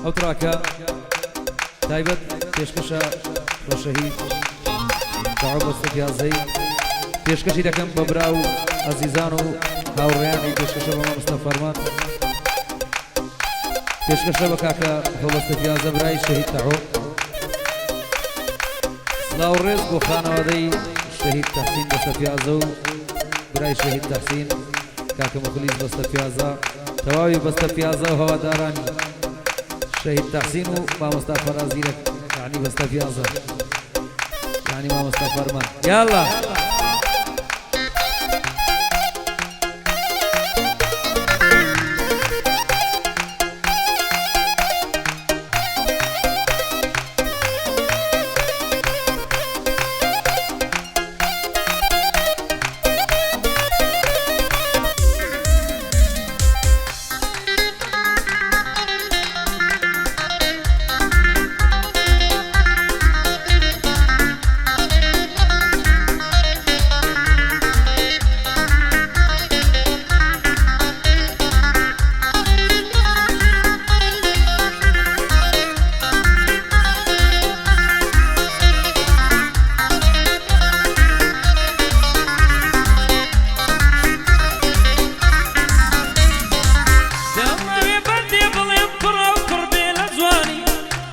ئەو تڕاکە تایبەت پێشکەشە بە شەهید داوا بەستە پیازەی پێشکەشی دەکەم بە برا و ئەزیزان و هاوڕێیانی پێشکەشە بە مامۆستا فەرمان پێشکەشە بە کاکە هەڵبەستە پیازە برای شەهید تەعۆ سڵاو و ڕێز بۆ خانەوادەی شەهید تەحسین بەستە پیازە و برای شەهید تەحسین کاکە مخلیس بەستە پیازە تەواوی بەستە پیازە و هەوادارانی شەهید تەحسین و مامۆستا فەرازیرە یعنی بەستە پیازە یعنی مامۆستا فەرمان یاڵا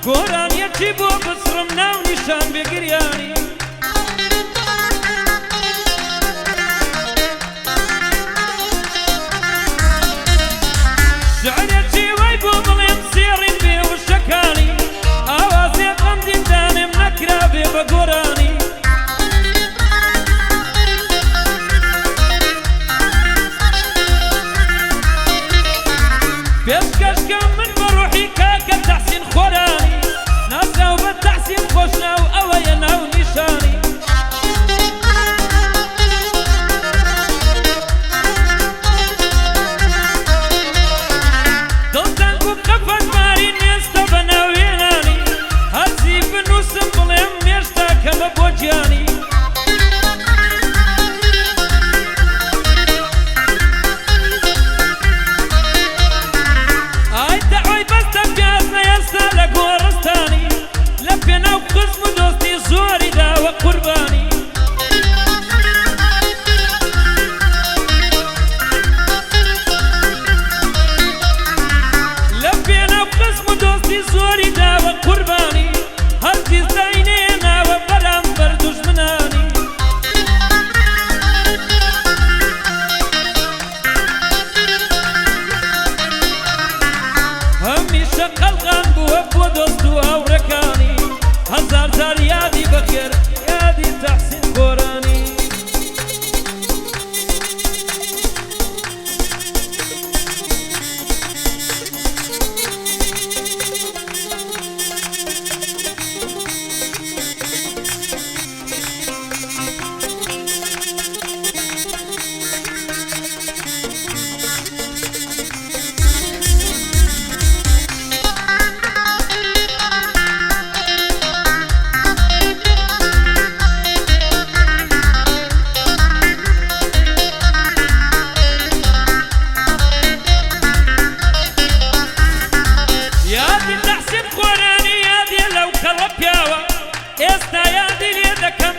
گۆرانیەکی بۆ بسرم ناو نیشان بێگریانی شعرێکی وای بۆ بڵێم سێڕین بێ وشەکانی ئاوازێ غەم دیندانێم نەکرا بێ بە گۆرانی پێشکەشکەم من بە ڕوحی کاکە تەحسین خۆرانی نازاو بە تەحسین خۆشنا و ئەوەیە ناو نیشانی دڵتەنگ و قەفەتماری نێستە بە ناوێنانی هەرچی بنووسم بڵێم مێشتا کەمە بۆ گیانی زۆری داوە قوربانی لە پێناو قسم و دۆستی زۆری داوە قوربانی هەرگیز داینێناوە بەرامبەر دوژمنانی هەمیشە قەلغان بووە بۆ دۆست و هاوڕەکانی هەزار جار یادی بەخێر یادی تەحسین گۆرانی ئێستا یادی لێ دەکەم